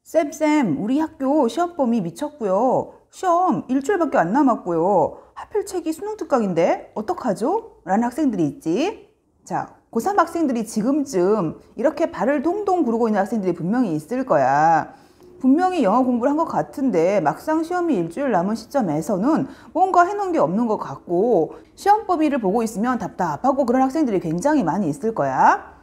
쌤, 우리 학교 시험범위 미쳤고요. 시험 일주일밖에 안 남았고요. 하필 책이 수능 특강인데 어떡하죠? 라는 학생들이 있지. 자, 고3 학생들이 지금쯤 이렇게 발을 동동 구르고 있는 학생들이 분명히 있을 거야. 분명히 영어 공부를 한 것 같은데 막상 시험이 일주일 남은 시점에서는 뭔가 해놓은 게 없는 것 같고 시험 범위를 보고 있으면 답답하고 그런 학생들이 굉장히 많이 있을 거야.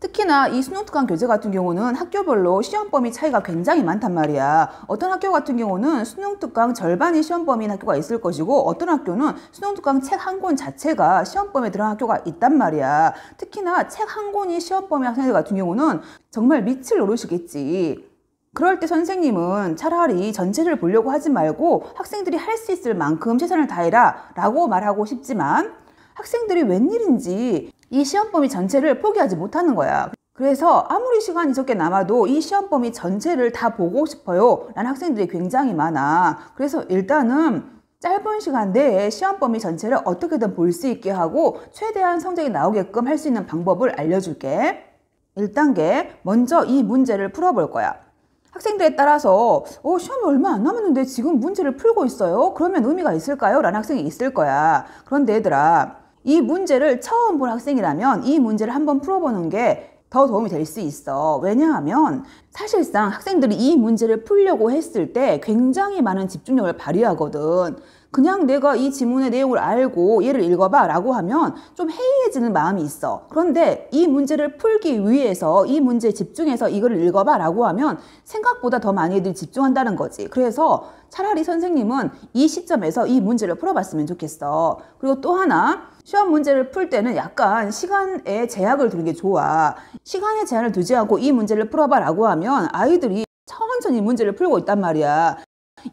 특히나 이 수능특강 교재 같은 경우는 학교별로 시험 범위 차이가 굉장히 많단 말이야. 어떤 학교 같은 경우는 수능특강 절반이 시험 범위인 학교가 있을 것이고 어떤 학교는 수능특강 책 한 권 자체가 시험 범위에 들어간 학교가 있단 말이야. 특히나 책 한 권이 시험 범위 학생들 같은 경우는 정말 밑을 노르시겠지. 그럴 때 선생님은 차라리 전체를 보려고 하지 말고 학생들이 할 수 있을 만큼 최선을 다해라 라고 말하고 싶지만 학생들이 웬일인지 이 시험 범위 전체를 포기하지 못하는 거야. 그래서 아무리 시간이 적게 남아도 이 시험 범위 전체를 다 보고 싶어요 라는 학생들이 굉장히 많아. 그래서 일단은 짧은 시간 내에 시험 범위 전체를 어떻게든 볼 수 있게 하고 최대한 성적이 나오게끔 할 수 있는 방법을 알려줄게. 1단계, 먼저 이 문제를 풀어볼 거야. 학생들에 따라서 시험이 얼마 안 남았는데 지금 문제를 풀고 있어요? 그러면 의미가 있을까요? 라는 학생이 있을 거야. 그런데 얘들아, 이 문제를 처음 본 학생이라면 이 문제를 한번 풀어보는 게 더 도움이 될 수 있어. 왜냐하면 사실상 학생들이 이 문제를 풀려고 했을 때 굉장히 많은 집중력을 발휘하거든. 그냥 내가 이 지문의 내용을 알고 얘를 읽어봐 라고 하면 좀 해이해지는 마음이 있어. 그런데 이 문제를 풀기 위해서 이 문제에 집중해서 이거를 읽어봐 라고 하면 생각보다 더 많이 애들이 집중한다는 거지. 그래서 차라리 선생님은 이 시점에서 이 문제를 풀어봤으면 좋겠어. 그리고 또 하나, 시험 문제를 풀 때는 약간 시간에 제약을 두는 게 좋아. 시간에 제한을 두지 않고 이 문제를 풀어봐 라고 하면 아이들이 천천히 문제를 풀고 있단 말이야.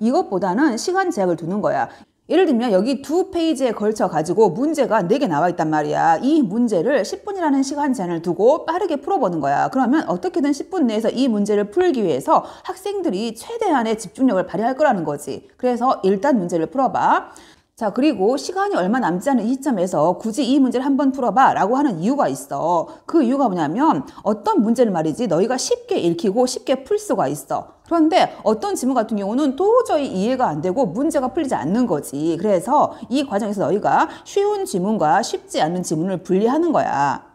이것보다는 시간 제약을 두는 거야. 예를 들면 여기 2페이지에 걸쳐 가지고 문제가 4개 나와 있단 말이야. 이 문제를 10분이라는 시간 제한을 두고 빠르게 풀어보는 거야. 그러면 어떻게든 10분 내에서 이 문제를 풀기 위해서 학생들이 최대한의 집중력을 발휘할 거라는 거지. 그래서 일단 문제를 풀어봐. 자, 그리고 시간이 얼마 남지 않은 이 시점에서 굳이 이 문제를 한번 풀어봐 라고 하는 이유가 있어. 그 이유가 뭐냐면 어떤 문제를 말이지 너희가 쉽게 읽히고 쉽게 풀 수가 있어. 그런데 어떤 지문 같은 경우는 도저히 이해가 안 되고 문제가 풀리지 않는 거지. 그래서 이 과정에서 너희가 쉬운 지문과 쉽지 않은 지문을 분리하는 거야.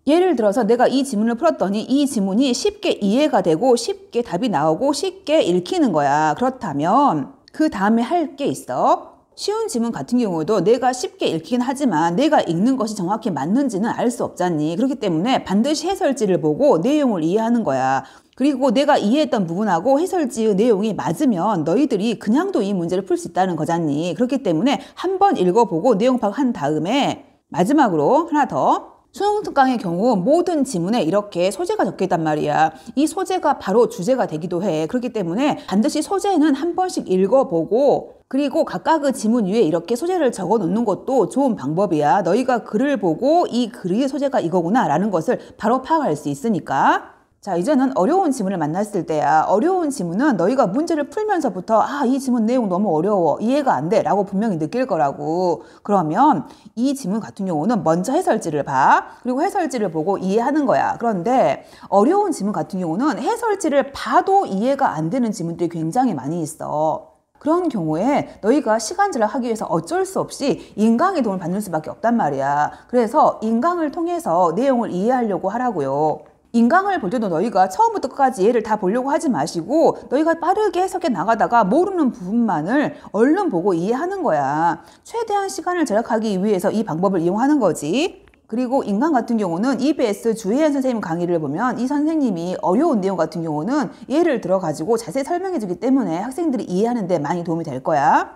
예를 들어서 내가 이 지문을 풀었더니 이 지문이 쉽게 이해가 되고 쉽게 답이 나오고 쉽게 읽히는 거야. 그렇다면 그 다음에 할 게 있어. 쉬운 지문 같은 경우도 내가 쉽게 읽긴 하지만 내가 읽는 것이 정확히 맞는지는 알 수 없잖니. 그렇기 때문에 반드시 해설지를 보고 내용을 이해하는 거야. 그리고 내가 이해했던 부분하고 해설지의 내용이 맞으면 너희들이 그냥도 이 문제를 풀 수 있다는 거잖니. 그렇기 때문에 한번 읽어보고 내용 파악한 다음에 마지막으로 하나 더. 수능특강의 경우 모든 지문에 이렇게 소제가 적혀 있단 말이야. 이 소제가 바로 주제가 되기도 해. 그렇기 때문에 반드시 소제는 한 번씩 읽어보고 그리고 각각의 지문 위에 이렇게 소제를 적어 놓는 것도 좋은 방법이야. 너희가 글을 보고 이 글의 소제가 이거구나 라는 것을 바로 파악할 수 있으니까. 자, 이제는 어려운 지문을 만났을 때야. 어려운 지문은 너희가 문제를 풀면서부터 이 지문 내용 너무 어려워. 이해가 안 돼. 라고 분명히 느낄 거라고. 그러면 이 지문 같은 경우는 먼저 해설지를 봐. 그리고 해설지를 보고 이해하는 거야. 그런데 어려운 지문 같은 경우는 해설지를 봐도 이해가 안 되는 지문들이 굉장히 많이 있어. 그런 경우에 너희가 시간 절약하기 위해서 어쩔 수 없이 인강의 도움을 받는 수밖에 없단 말이야. 그래서 인강을 통해서 내용을 이해하려고 하라고요. 인강을 볼 때도 너희가 처음부터 끝까지 얘를 다 보려고 하지 마시고 너희가 빠르게 해석해 나가다가 모르는 부분만을 얼른 보고 이해하는 거야. 최대한 시간을 절약하기 위해서 이 방법을 이용하는 거지. 그리고 인강 같은 경우는 EBS 주혜연 선생님 강의를 보면 이 선생님이 어려운 내용 같은 경우는 예를 들어가지고 자세히 설명해 주기 때문에 학생들이 이해하는 데 많이 도움이 될 거야.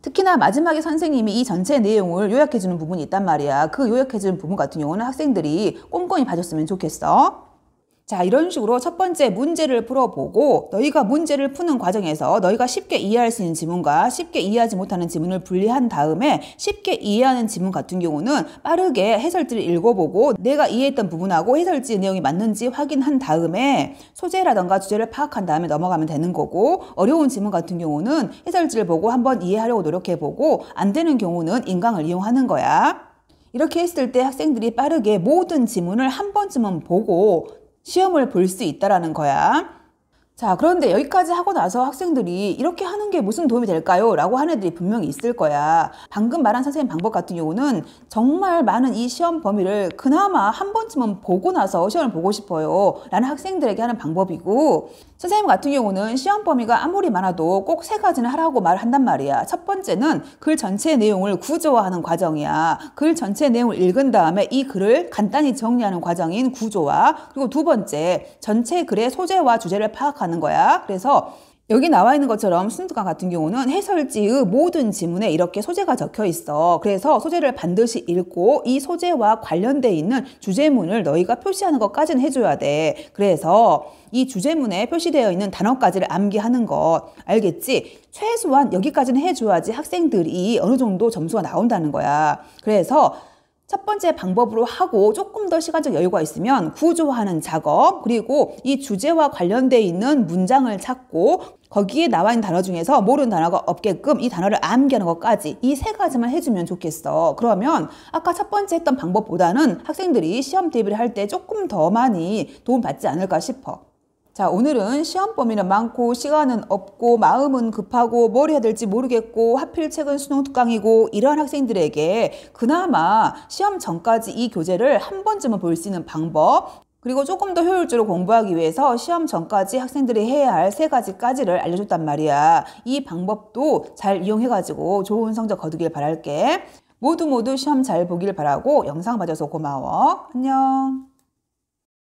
특히나 마지막에 선생님이 이 전체 내용을 요약해 주는 부분이 있단 말이야. 그 요약해 주는 부분 같은 경우는 학생들이 꼼꼼히 봐줬으면 좋겠어. 자, 이런 식으로 첫 번째 문제를 풀어보고 너희가 문제를 푸는 과정에서 너희가 쉽게 이해할 수 있는 지문과 쉽게 이해하지 못하는 지문을 분리한 다음에 쉽게 이해하는 지문 같은 경우는 빠르게 해설지를 읽어보고 내가 이해했던 부분하고 해설지 내용이 맞는지 확인한 다음에 소재라던가 주제를 파악한 다음에 넘어가면 되는 거고, 어려운 지문 같은 경우는 해설지를 보고 한번 이해하려고 노력해보고 안 되는 경우는 인강을 이용하는 거야. 이렇게 했을 때 학생들이 빠르게 모든 지문을 한 번쯤은 보고 시험을 볼 수 있다라는 거야. 자, 그런데 여기까지 하고 나서 학생들이 이렇게 하는 게 무슨 도움이 될까요? 라고 하는 애들이 분명히 있을 거야. 방금 말한 선생님 방법 같은 경우는 정말 많은 이 시험 범위를 그나마 한 번쯤은 보고 나서 시험을 보고 싶어요 라는 학생들에게 하는 방법이고, 선생님 같은 경우는 시험 범위가 아무리 많아도 꼭 세 가지는 하라고 말을 한단 말이야. 첫 번째는 글 전체 내용을 구조화하는 과정이야. 글 전체 내용을 읽은 다음에 이 글을 간단히 정리하는 과정인 구조화. 그리고 두 번째, 전체 글의 소재와 주제를 파악하는 거야. 그래서 여기 나와 있는 것처럼 수능특강 같은 경우는 해설지의 모든 지문에 이렇게 소재가 적혀 있어. 그래서 소재를 반드시 읽고 이 소재와 관련돼 있는 주제문을 너희가 표시하는 것까지는 해줘야 돼. 그래서 이 주제문에 표시되어 있는 단어까지를 암기하는 것. 알겠지? 최소한 여기까지는 해줘야지 학생들이 어느 정도 점수가 나온다는 거야. 그래서 첫 번째 방법으로 하고 조금 더 시간적 여유가 있으면 구조화하는 작업, 그리고 이 주제와 관련돼 있는 문장을 찾고 거기에 나와 있는 단어 중에서 모르는 단어가 없게끔 이 단어를 암기하는 것까지 이 세 가지만 해주면 좋겠어. 그러면 아까 첫 번째 했던 방법보다는 학생들이 시험 대비를 할 때 조금 더 많이 도움받지 않을까 싶어. 자, 오늘은 시험 범위는 많고 시간은 없고 마음은 급하고 뭘 해야 될지 모르겠고 하필 책은 수능 특강이고 이러한 학생들에게 그나마 시험 전까지 이 교재를 한 번쯤은 볼 수 있는 방법, 그리고 조금 더 효율적으로 공부하기 위해서 시험 전까지 학생들이 해야 할 세 가지까지를 알려줬단 말이야. 이 방법도 잘 이용해가지고 좋은 성적 거두길 바랄게. 모두 시험 잘 보길 바라고 영상 봐줘서 고마워. 안녕.